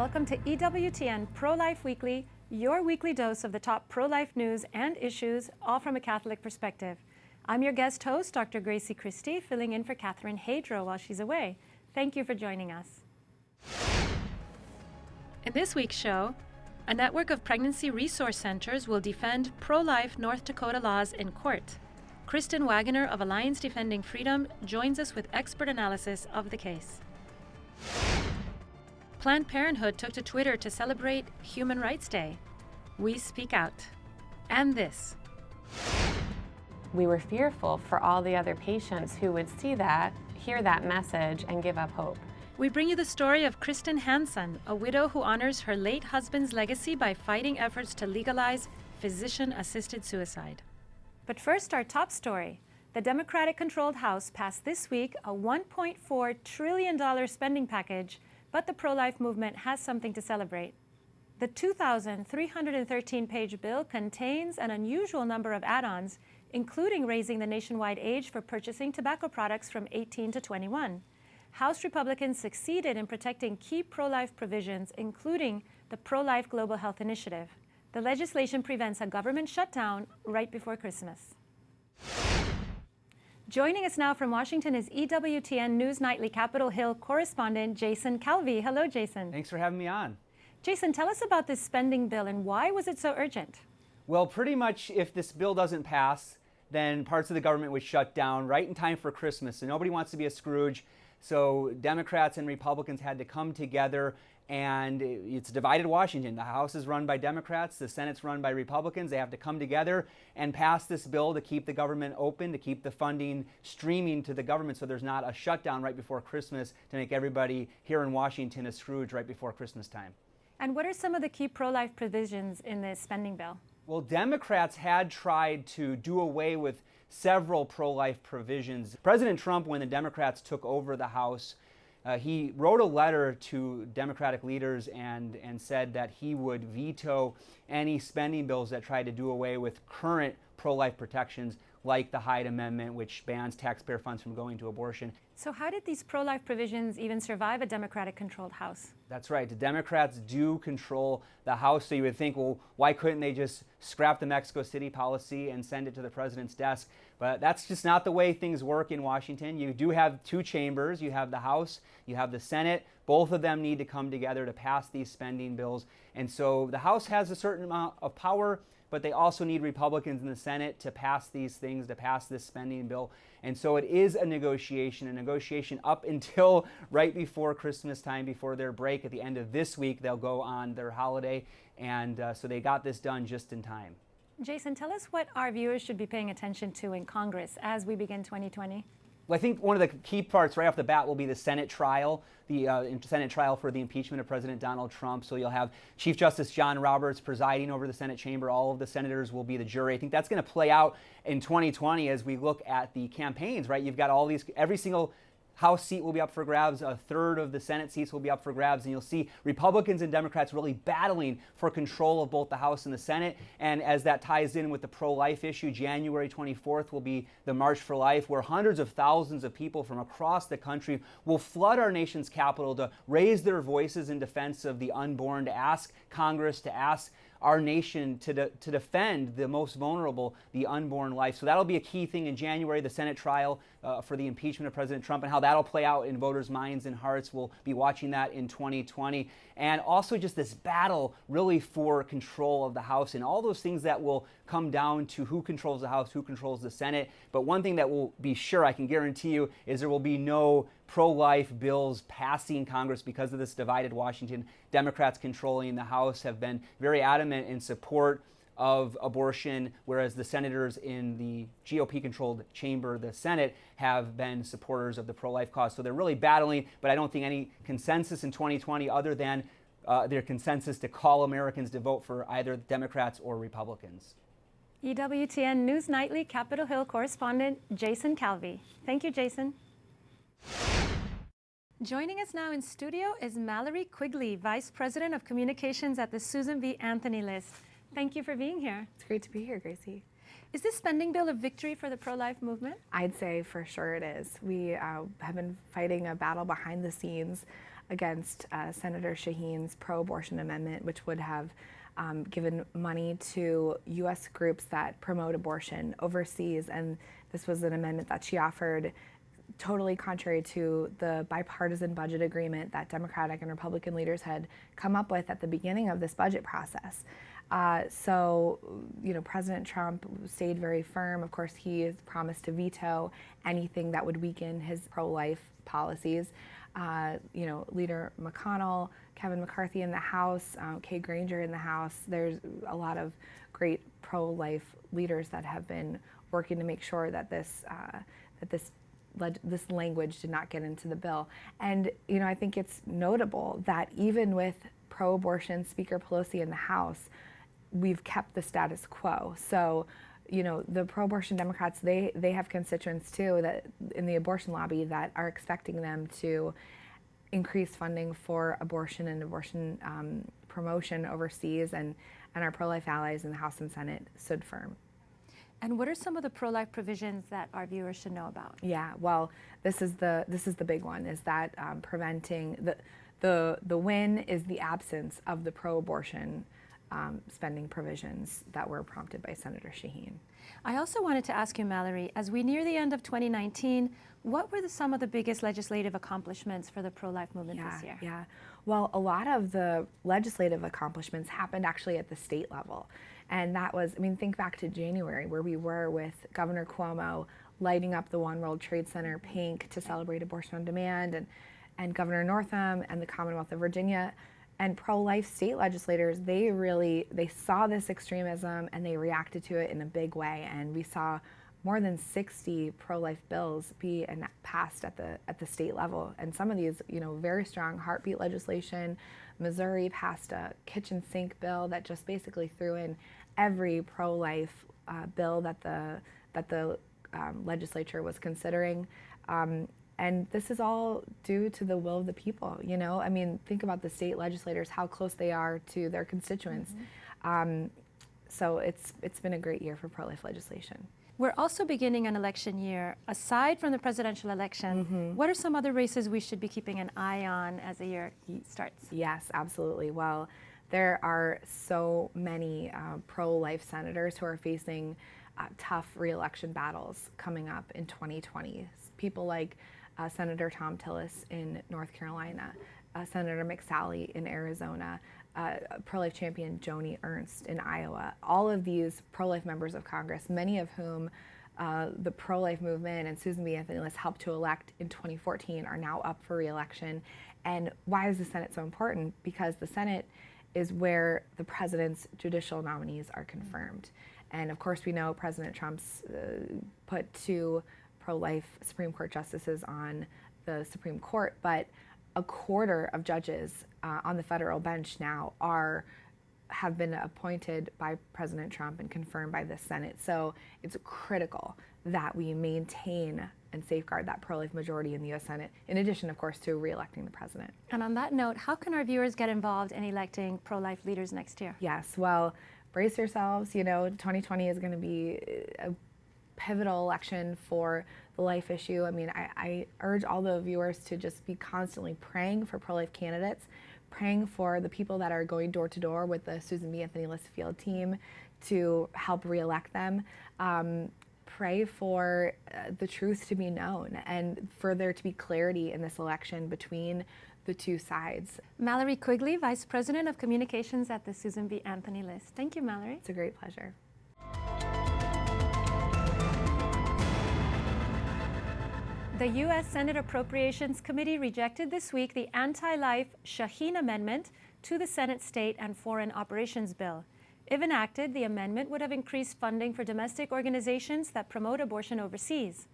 Welcome to EWTN Pro-Life Weekly, your weekly dose of the top pro-life news and issues, all from a Catholic perspective. I'm your guest host, Dr. Gracie Christie, filling in for Catherine Hadro while she's away. Thank you for joining us. In this week's show, a network of pregnancy resource centers will defend pro-life North Dakota laws in court. Kristen Wagoner of Alliance Defending Freedom joins us with expert analysis of the case. Planned Parenthood took to Twitter to celebrate Human Rights Day. We speak out. And this. We were fearful for all the other patients who would see that, hear that message, and give up hope. We bring you the story of Kristen Hansen, a widow who honors her late husband's legacy by fighting efforts to legalize physician-assisted suicide. But first, our top story. The Democratic-controlled House passed this week a $1.4 trillion spending package, but the pro-life movement has something to celebrate. The 2,313-page bill contains an unusual number of add-ons, including raising the nationwide age for purchasing tobacco products from 18 to 21. House Republicans succeeded in protecting key pro-life provisions, including the Pro-Life Global Health Initiative. The legislation prevents a government shutdown right before Christmas. Joining us now from Washington is EWTN News Nightly Capitol Hill correspondent Jason Calvi. Hello, Jason. Thanks for having me on. Jason, tell us about this spending bill and why was it so urgent? Well, pretty much if this bill doesn't pass, then parts of the government would shut down right in time for Christmas. And nobody wants to be a Scrooge. So Democrats and Republicans had to come together, and it's divided Washington. The House is run by Democrats, the Senate's run by Republicans. They have to come together and pass this bill to keep the government open, to keep the funding streaming to the government so there's not a shutdown right before Christmas to make everybody here in Washington a Scrooge right before Christmas time. And what are some of the key pro-life provisions in this spending bill? Well, Democrats had tried to do away with several pro-life provisions. President Trump, when the Democrats took over the House, he wrote a letter to Democratic leaders and said that he would veto any spending bills that tried to do away with current pro-life protections like the Hyde Amendment, which bans taxpayer funds from going to abortion. So how did these pro-life provisions even survive a Democratic-controlled House? That's right. The Democrats do control the House, so you would think, well, why couldn't they just scrap the Mexico City policy and send it to the president's desk? But that's just not the way things work in Washington. You do have two chambers. You have the House, you have the Senate. Both of them need to come together to pass these spending bills. And so the House has a certain amount of power, but they also need Republicans in the Senate to pass these things, to pass this spending bill. And so it is a negotiation up until right before Christmas time, before their break at the end of this week. They'll go on their holiday, and so they got this done just in time. Jason, tell us what our viewers should be paying attention to in Congress as we begin 2020. Well, I think one of the key parts right off the bat will be the Senate trial, the Senate trial for the impeachment of President Donald Trump. So you'll have Chief Justice John Roberts presiding over the Senate chamber. All of the senators will be the jury. I think that's going to play out in 2020 as we look at the campaigns, right? You've got all these, every single House seat will be up for grabs. A third of the Senate seats will be up for grabs. And you'll see Republicans and Democrats really battling for control of both the House and the Senate. And as that ties in with the pro-life issue, January 24th will be the March for Life, where hundreds of thousands of people from across the country will flood our nation's capital to raise their voices in defense of the unborn, to ask Congress, to ask our nation to defend the most vulnerable, the unborn life. So that'll be a key thing in January, the Senate trial for the impeachment of President Trump, and how that'll play out in voters' minds and hearts. We'll be watching that in 2020. And also just this battle really for control of the House and all those things that will come down to who controls the House, who controls the Senate. But one thing that will be sure, I can guarantee you, is there will be no pro-life bills passing Congress because of this divided Washington. Democrats controlling the House have been very adamant in support of abortion, whereas the senators in the GOP-controlled chamber, the Senate, have been supporters of the pro-life cause. So they're really battling, but I don't think any consensus in 2020 other than their consensus to call Americans to vote for either Democrats or Republicans. EWTN News Nightly Capitol Hill correspondent Jason Calvi. Thank you, Jason. Joining us now in studio is Mallory Quigley, Vice President of Communications at the Susan B. Anthony List. Thank you for being here. It's great to be here, Gracie. Is this spending bill a victory for the pro-life movement? I'd say for sure it is. We have been fighting a battle behind the scenes against Senator Shaheen's pro-abortion amendment, which would have given money to U.S. groups that promote abortion overseas. And this was an amendment that she offered totally contrary to the bipartisan budget agreement that Democratic and Republican leaders had come up with at the beginning of this budget process. So, President Trump stayed very firm. Of course, he has promised to veto anything that would weaken his pro-life policies. Leader McConnell, Kevin McCarthy in the House, Kay Granger in the House. There's a lot of great pro-life leaders that have been working to make sure that this language did not get into the bill. And I think it's notable that even with pro-abortion Speaker Pelosi in the House, we've kept the status quo. So, the pro-abortion Democrats, they have constituents too that in the abortion lobby that are expecting them to increase funding for abortion and abortion promotion overseas, and our pro-life allies in the House and Senate stood firm. And what are some of the pro-life provisions that our viewers should know about? Yeah, well, this is the big one, is that preventing the win is the absence of the pro-abortion spending provisions that were prompted by Senator Shaheen. I also wanted to ask you, Mallory, as we near the end of 2019, what were some of the biggest legislative accomplishments for the pro-life movement this year? Yeah, well, a lot of the legislative accomplishments happened actually at the state level. And that was, think back to January, where we were with Governor Cuomo lighting up the One World Trade Center pink to celebrate abortion on demand, and Governor Northam and the Commonwealth of Virginia. And pro-life state legislators, they saw this extremism and they reacted to it in a big way. And we saw more than 60 pro-life bills be passed at the state level. And some of these, very strong heartbeat legislation. Missouri passed a kitchen sink bill that just basically threw in every pro-life bill that the legislature was considering. And this is all due to the will of the people, think about the state legislators, how close they are to their constituents. Mm-hmm. So it's been a great year for pro-life legislation. We're also beginning an election year. Aside from the presidential election, mm-hmm. what are some other races we should be keeping an eye on as the year starts? Yes, absolutely. Well, there are so many pro-life senators who are facing tough re-election battles coming up in 2020. People like Senator Thom Tillis in North Carolina, Senator McSally in Arizona, pro-life champion Joni Ernst in Iowa. All of these pro-life members of Congress, many of whom the pro-life movement and Susan B. Anthony List helped to elect in 2014, are now up for re-election. And why is the Senate so important? Because the Senate is where the president's judicial nominees are confirmed. And of course, we know President Trump's put 2 pro-life Supreme Court justices on the Supreme Court, but a quarter of judges on the federal bench now have been appointed by President Trump and confirmed by the Senate. So it's critical that we maintain and safeguard that pro-life majority in the U.S. Senate, in addition, of course, to re-electing the president. And on that note, how can our viewers get involved in electing pro-life leaders next year? Yes, well, brace yourselves. 2020 is going to be a pivotal election for the life issue. I urge all the viewers to just be constantly praying for pro-life candidates, praying for the people that are going door to door with the Susan B. Anthony List field team to help re-elect them. Pray for the truth to be known and for there to be clarity in this election between the two sides. Mallory Quigley, Vice President of Communications at the Susan B. Anthony List. Thank you, Mallory. It's a great pleasure. The U.S. Senate Appropriations Committee rejected this week the anti-life Shaheen Amendment to the Senate State and Foreign Operations Bill. If enacted, the amendment would have increased funding for domestic organizations that promote abortion overseas.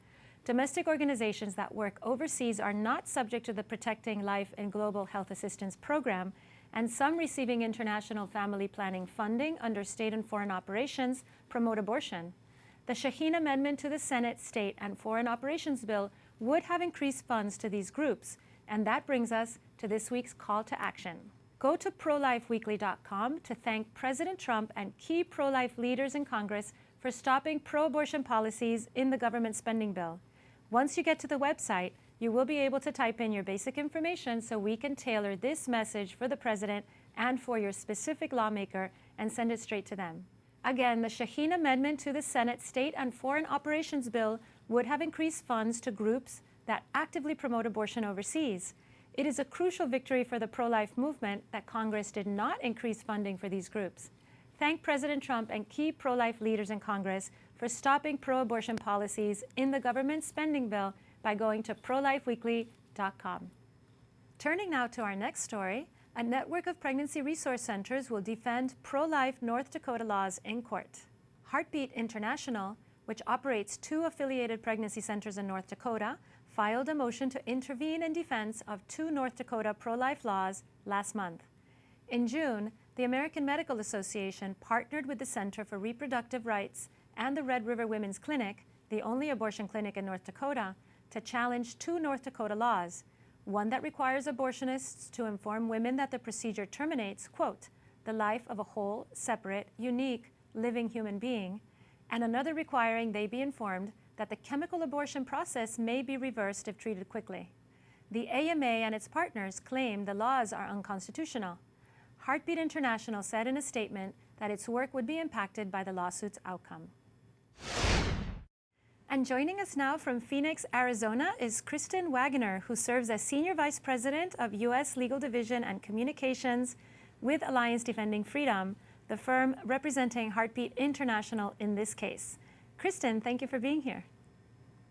Domestic organizations that work overseas are not subject to the Protecting Life and Global Health Assistance Program, and some receiving international family planning funding under state and foreign operations promote abortion. The Shaheen Amendment to the Senate State and Foreign Operations Bill would have increased funds to these groups, and that brings us to this week's call to action. Go to ProLifeWeekly.com to thank President Trump and key pro-life leaders in Congress for stopping pro-abortion policies in the government spending bill. Once you get to the website, You will be able to type in your basic information so we can tailor this message for the president and for your specific lawmaker and send it straight to them. Again, the Shaheen Amendment to the Senate State and Foreign Operations Bill would have increased funds to groups that actively promote abortion overseas. It is a crucial victory for the pro-life movement that Congress did not increase funding for these groups. Thank President Trump and key pro-life leaders in Congress for stopping pro-abortion policies in the government spending bill by going to ProLifeWeekly.com. Turning now to our next story, a network of pregnancy resource centers will defend pro-life North Dakota laws in court. Heartbeat International, which operates 2 affiliated pregnancy centers in North Dakota, filed a motion to intervene in defense of 2 North Dakota pro-life laws last month. In June, the American Medical Association partnered with the Center for Reproductive Rights and the Red River Women's Clinic, the only abortion clinic in North Dakota, to challenge 2 North Dakota laws, one that requires abortionists to inform women that the procedure terminates, quote, the life of a whole, separate, unique, living human being, and another requiring they be informed that the chemical abortion process may be reversed if treated quickly. The AMA and its partners claim the laws are unconstitutional. Heartbeat International said in a statement that its work would be impacted by the lawsuit's outcome. And joining us now from Phoenix, Arizona is Kristen Wagoner, who serves as Senior Vice President of U.S. Legal Division and Communications with Alliance Defending Freedom, the firm representing Heartbeat International in this case. Kristen, thank you for being here.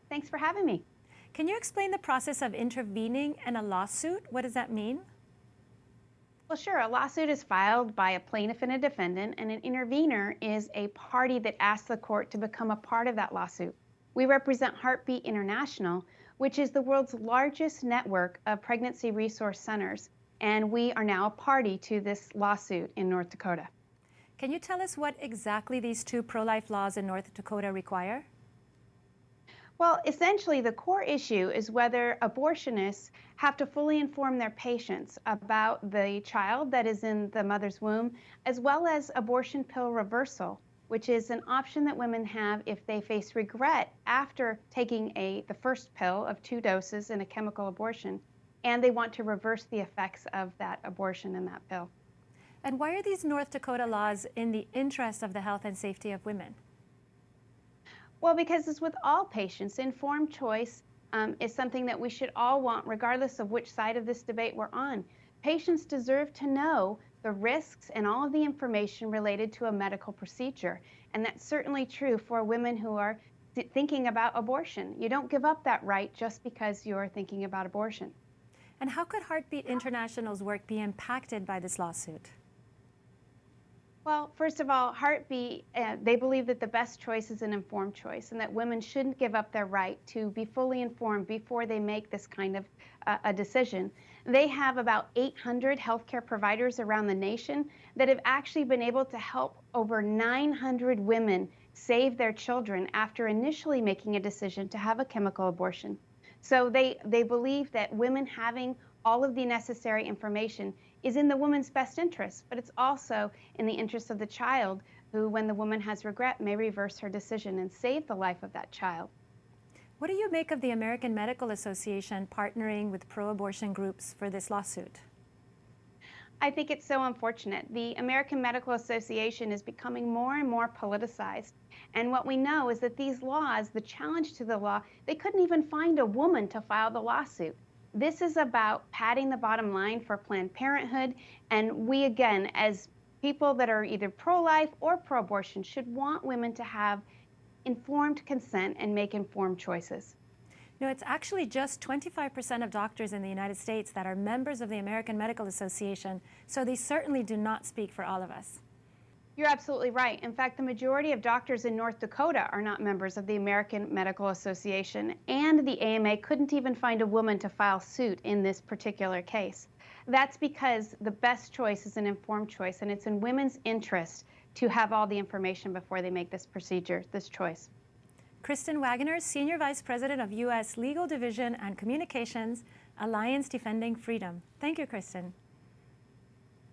Thanks for having me. Can you explain the process of intervening in a lawsuit? What does that mean? Well, sure. A lawsuit is filed by a plaintiff and a defendant, and an intervener is a party that asks the court to become a part of that lawsuit. We represent Heartbeat International, which is the world's largest network of pregnancy resource centers, and we are now a party to this lawsuit in North Dakota. Can you tell us what exactly these 2 pro-life laws in North Dakota require? Well, essentially, the core issue is whether abortionists have to fully inform their patients about the child that is in the mother's womb, as well as abortion pill reversal, which is an option that women have if they face regret after taking the first pill of 2 doses in a chemical abortion, and they want to reverse the effects of that abortion in that pill. And why are these North Dakota laws in the interest of the health and safety of women? Well, because as with all patients, informed choice is something that we should all want, regardless of which side of this debate we're on. Patients deserve to know the risks and all of the information related to a medical procedure. And that's certainly true for women who are thinking about abortion. You don't give up that right just because you're thinking about abortion. And how could Heartbeat International's work be impacted by this lawsuit? Well, first of all, Heartbeat, they believe that the best choice is an informed choice and that women shouldn't give up their right to be fully informed before they make this kind of a decision. They have about 800 healthcare providers around the nation that have actually been able to help over 900 women save their children after initially making a decision to have a chemical abortion. So they believe that women having all of the necessary information is in the woman's best interest, but it's also in the interest of the child who, when the woman has regret, may reverse her decision and save the life of that child. What do you make of the American Medical Association partnering with pro-abortion groups for this lawsuit? I think it's so unfortunate. The American Medical Association is becoming more and more politicized. And what we know is that these laws, the challenge to the law, they couldn't even find a woman to file the lawsuit. This is about padding the bottom line for Planned Parenthood, and we, again, as people that are either pro-life or pro-abortion, should want women to have informed consent and make informed choices. No, it's actually just 25% of doctors in the United States that are members of the American Medical Association, so they certainly do not speak for all of us. You're absolutely right. In fact, the majority of doctors in North Dakota are not members of the American Medical Association, and the AMA couldn't even find a woman to file suit in this particular case. That's because the best choice is an informed choice, and it's in women's interest to have all the information before they make this procedure, this choice. Kristen Wagoner, Senior Vice President of U.S. Legal Division and Communications, Alliance Defending Freedom. Thank you, Kristen.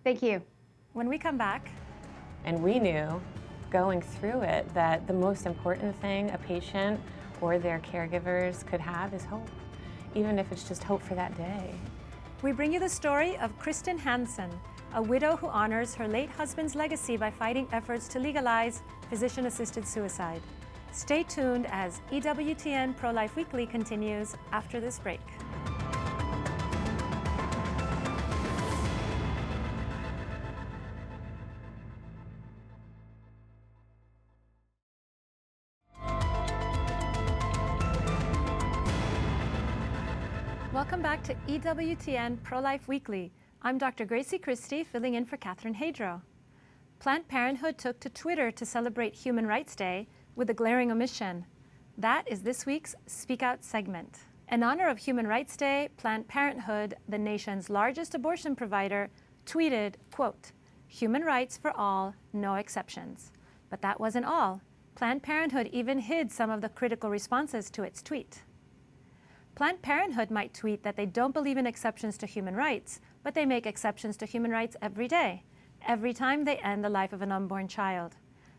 Thank you. When we come back, and we knew going through it that the most important thing a patient or their caregivers could have is hope. even if it's just hope for that day. We bring you the story of Kristen Hansen, a widow who honors her late husband's legacy by fighting efforts to legalize physician-assisted suicide. Stay tuned as EWTN ProLife Weekly continues after this break. Welcome back to EWTN ProLife Weekly. I'm Dr. Gracie Christie, filling in for Catherine Hadro. Planned Parenthood took to Twitter to celebrate Human Rights Day with a glaring omission. That is this week's Speak Out segment. In honor of Human Rights Day, Planned Parenthood, the nation's largest abortion provider, tweeted, quote, "Human rights for all, no exceptions." But that wasn't all. Planned Parenthood even hid some of the critical responses to its tweet. Planned Parenthood might tweet that they don't believe in exceptions to human rights, but they make exceptions to human rights every day, every time they end the life of an unborn child.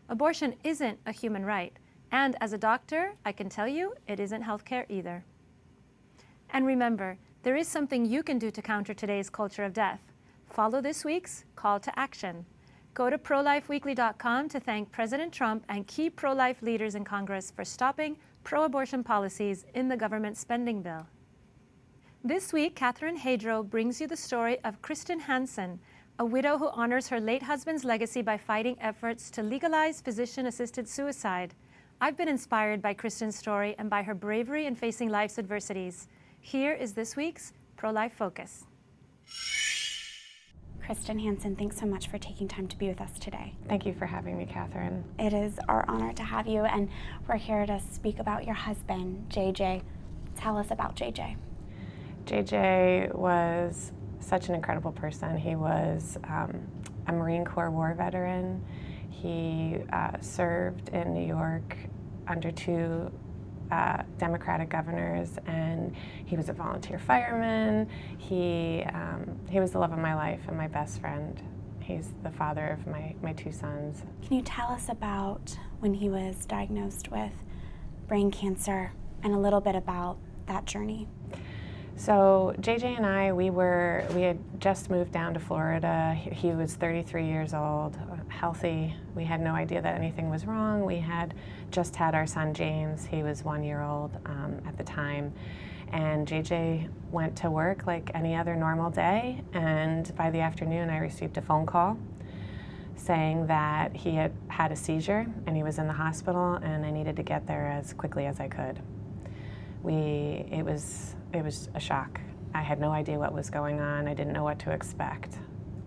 Abortion isn't a human right, and as a doctor, I can tell you it isn't healthcare either. And remember, there is something you can do to counter today's culture of death. Follow this week's call to action. Go to ProLifeWeekly.com to thank President Trump and key pro-life leaders in Congress for stopping pro-abortion policies in the government spending bill. This week, Catherine Hadro brings you the story of Kristen Hansen, a widow who honors her late husband's legacy by fighting efforts to legalize physician-assisted suicide. I've been inspired by Kristen's story and by her bravery in facing life's adversities. Here is this week's ProLife Focus. Kristen Hansen, thanks so much for taking time to be with us today. Thank you for having me, Catherine. It is our honor to have you, and we're here to speak about your husband, JJ. Tell us about JJ. JJ was such an incredible person. He was a Marine Corps war veteran. He served in New York under two Democratic governors, and he was a volunteer fireman. He was the love of my life and my best friend. He's the father of my two sons. Can you tell us about when he was diagnosed with brain cancer and a little bit about that journey? So JJ and I, we had just moved down to Florida. He was 33 years old, healthy. We had no idea that anything was wrong. We had just had our son James. He was 1 year old at the time. And JJ went to work like any other normal day. And by the afternoon, I received a phone call saying that he had had a seizure and he was in the hospital, and I needed to get there as quickly as I could. It was a shock. I had no idea what was going on. I didn't know what to expect.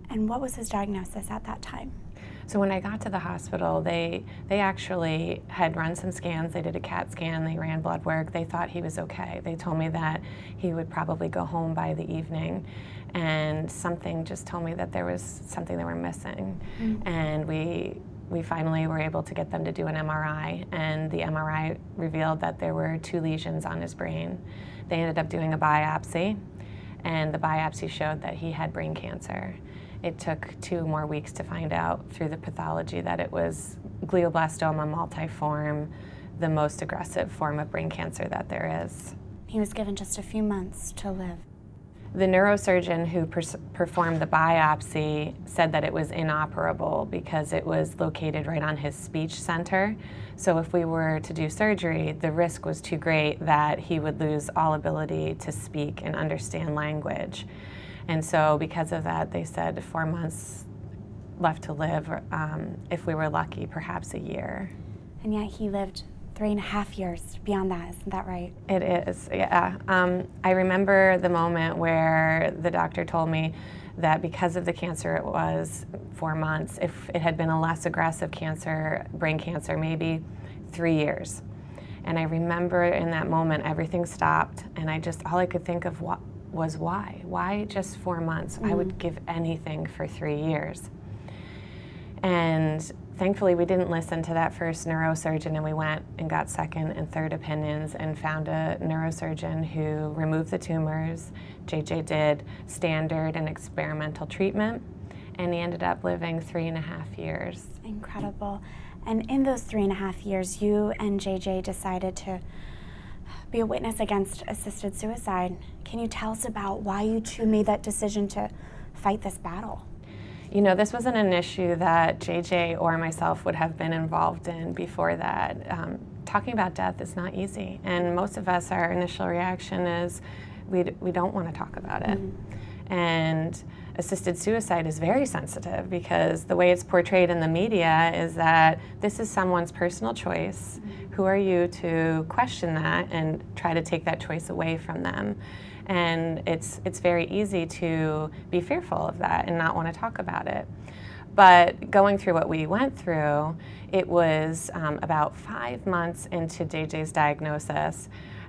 And what was his diagnosis at that time? So when I got to the hospital, they actually had run some scans. They did a CAT scan, they ran blood work. They thought he was okay. They told me that he would probably go home by the evening, and something just told me that there was something they were missing. Mm-hmm. And we finally were able to get them to do an MRI, and the MRI revealed that there were 2 lesions on his brain. They ended up doing a biopsy, and the biopsy showed that he had brain cancer. It took 2 more weeks to find out through the pathology that it was glioblastoma multiforme, the most aggressive form of brain cancer that there is. He was given just a few months to live. The neurosurgeon who performed the biopsy said that it was inoperable because it was located right on his speech center. So if we were to do surgery, the risk was too great that he would lose all ability to speak and understand language. And so because of that, they said 4 months left to live, if we were lucky, perhaps a year. And yet he lived 3.5 years beyond that, isn't that right? It is, yeah. I remember the moment where the doctor told me that because of the cancer it was 4 months, if it had been a less aggressive cancer, brain cancer, maybe 3 years. And I remember in that moment everything stopped, and all I could think of was why? Why just 4 months? I would give anything for 3 years. And thankfully we didn't listen to that first neurosurgeon, and we went and got second and third opinions and found a neurosurgeon who removed the tumors. JJ did standard and experimental treatment, and he ended up living 3.5 years. Incredible. And in those 3.5 years, you and JJ decided to be a witness against assisted suicide. Can you tell us about why you two made that decision to fight this battle? You know, this wasn't an issue that JJ or myself would have been involved in before that. Talking about death is not easy, and most of us, our initial reaction is we don't want to talk about it. And assisted suicide is very sensitive because the way it's portrayed in the media is that this is someone's personal choice. Who are you to question that and try to take that choice away from them? And it's very easy to be fearful of that and not want to talk about it. But going through what we went through, it was about 5 months into JJ's diagnosis,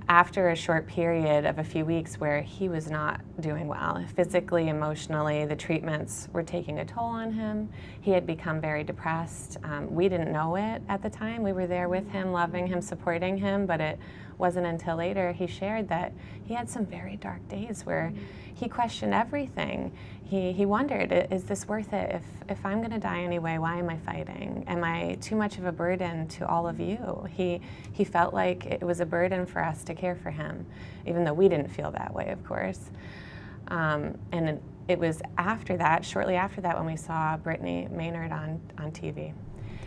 after a short period of a few weeks where he was not doing well. Physically, emotionally, the treatments were taking a toll on him. He had become very depressed. We didn't know it at the time. We were there with him, loving him, supporting him, but it wasn't until later he shared that he had some very dark days where he questioned everything. He wondered, is this worth it? If I'm gonna die anyway, why am I fighting? Am I too much of a burden to all of you? He felt like it was a burden for us to care for him, even though we didn't feel that way, of course. And it was after that, shortly after that, when we saw Brittany Maynard on TV.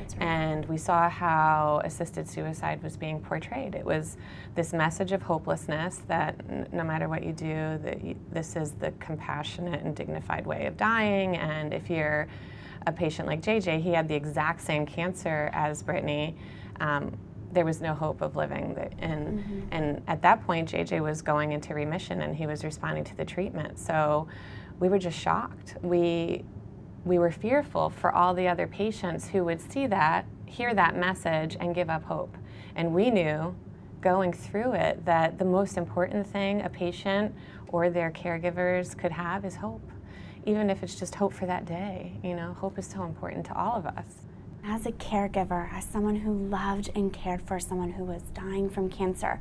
Right. And we saw how assisted suicide was being portrayed. It was this message of hopelessness that no matter what you do, this is the compassionate and dignified way of dying. And if you're a patient like JJ, he had the exact same cancer as Brittany. There was no hope of living. And at that point, JJ was going into remission and he was responding to the treatment. So we were just shocked. We were fearful for all the other patients who would see that, hear that message, and give up hope. And we knew, going through it, that the most important thing a patient or their caregivers could have is hope. Even if it's just hope for that day, you know, hope is so important to all of us. As a caregiver, as someone who loved and cared for someone who was dying from cancer,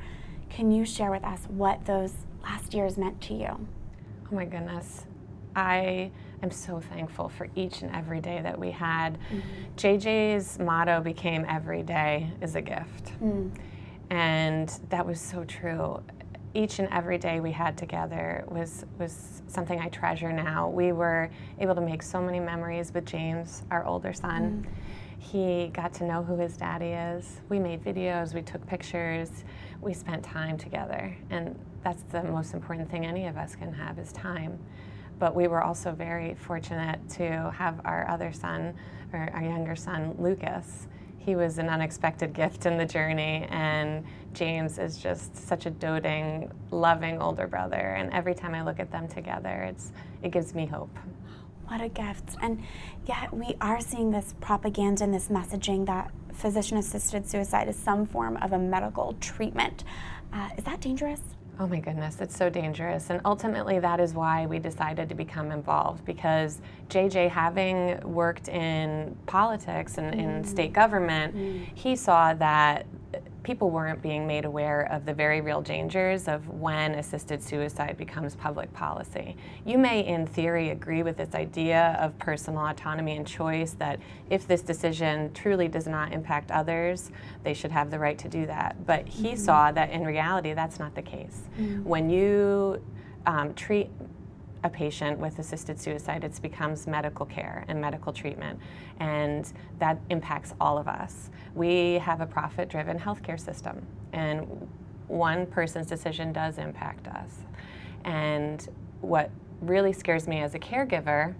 can you share with us what those last years meant to you? Oh my goodness. I am so thankful for each and every day that we had. JJ's motto became "every day is a gift." And that was so true. Each and every day we had together was something I treasure now. We were able to make so many memories with James, our older son. He got to know who his daddy is. We made videos, we took pictures, we spent time together. And that's the most important thing any of us can have, is time. But we were also very fortunate to have our other son, or our younger son, Lucas. He was an unexpected gift in the journey, and James is just such a doting, loving older brother. And every time I look at them together, it gives me hope. What a gift. And yet we are seeing this propaganda and this messaging that physician-assisted suicide is some form of a medical treatment. Is that dangerous? Oh my goodness, it's so dangerous. And ultimately that is why we decided to become involved, because JJ, having worked in politics and in state government, he saw that people weren't being made aware of the very real dangers of when assisted suicide becomes public policy. You may, in theory, agree with this idea of personal autonomy and choice, that if this decision truly does not impact others, they should have the right to do that. But he saw that in reality, that's not the case. When you treat a patient with assisted suicide, it becomes medical care and medical treatment, and that impacts all of us. We have a profit-driven healthcare system, and one person's decision does impact us. And what really scares me as a caregiver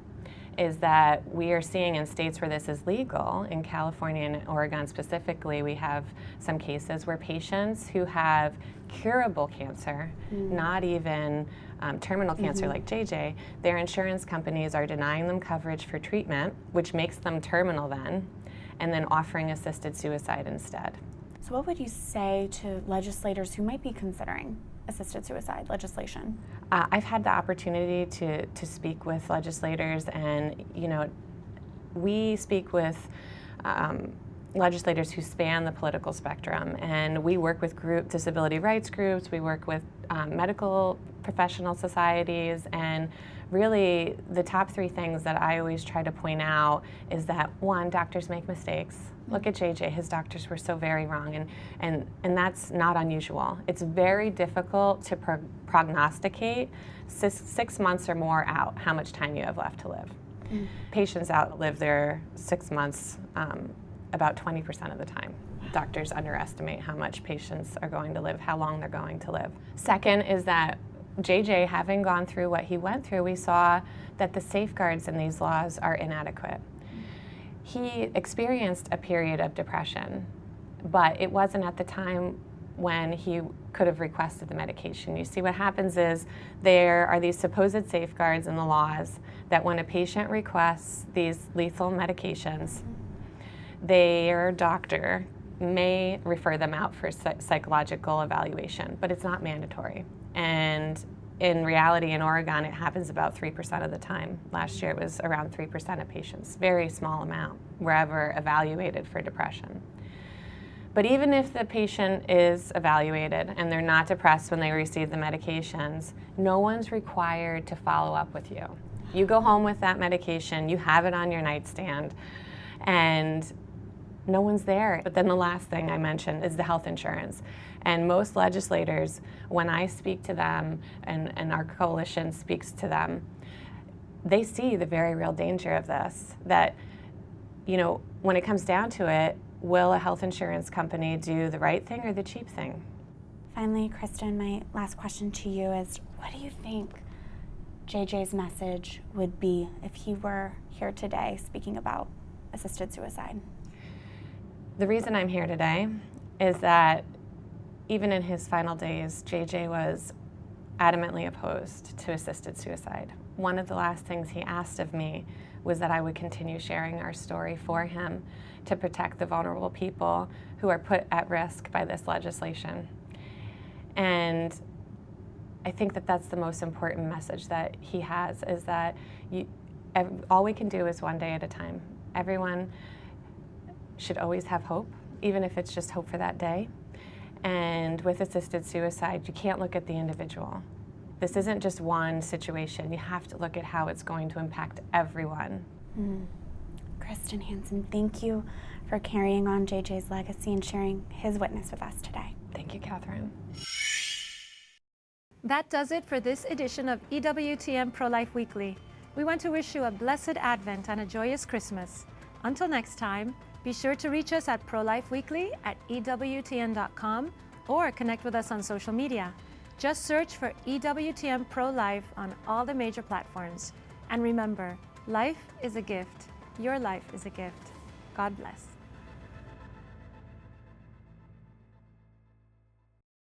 is that we are seeing in states where this is legal, in California and Oregon specifically, we have some cases where patients who have curable cancer, not even terminal cancer like JJ, their insurance companies are denying them coverage for treatment, which makes them terminal then, and then offering assisted suicide instead. So what would you say to legislators who might be considering assisted suicide legislation? I've had the opportunity to speak with legislators, and we speak with legislators who span the political spectrum, and we work with disability rights groups, we work with medical professional societies, and really the top three things that I always try to point out is that, one, doctors make mistakes. Look at JJ, his doctors were so very wrong, and that's not unusual. It's very difficult to prognosticate 6 months or more out how much time you have left to live. Patients outlive their 6 months about 20% of the time. Doctors underestimate how much patients are going to live, how long they're going to live. Second is that JJ, having gone through what he went through, we saw that the safeguards in these laws are inadequate. He experienced a period of depression, but it wasn't at the time when he could have requested the medication. You see, what happens is there are these supposed safeguards in the laws that when a patient requests these lethal medications, their doctor may refer them out for psychological evaluation, but it's not mandatory. And in reality, in Oregon, it happens about 3% of the time. Last year, it was around 3% of patients, very small amount, were ever evaluated for depression. But even if the patient is evaluated and they're not depressed when they receive the medications, no one's required to follow up with you. You go home with that medication, you have it on your nightstand, and no one's there. But then the last thing I mentioned is the health insurance. And most legislators, when I speak to them and our coalition speaks to them, they see the very real danger of this, that, you know, when it comes down to it, will a health insurance company do the right thing or the cheap thing? Finally, Kristen, my last question to you is, what do you think JJ's message would be if he were here today speaking about assisted suicide? The reason I'm here today is that even in his final days, JJ was adamantly opposed to assisted suicide. One of the last things he asked of me was that I would continue sharing our story for him to protect the vulnerable people who are put at risk by this legislation. And I think that that's the most important message that he has, is that all we can do is one day at a time. Everyone should always have hope, even if it's just hope for that day. And with assisted suicide, you can't look at the individual. This isn't just one situation. You have to look at how it's going to impact everyone. Kristen Hansen, thank you for carrying on JJ's legacy and sharing his witness with us today. Thank you, Catherine. That does it for this edition of EWTN ProLife Weekly. We want to wish you a blessed Advent and a joyous Christmas. Until next time, be sure to reach us at ProLife Weekly at EWTN.com or connect with us on social media. Just search for EWTN ProLife on all the major platforms. And remember, life is a gift. Your life is a gift. God bless.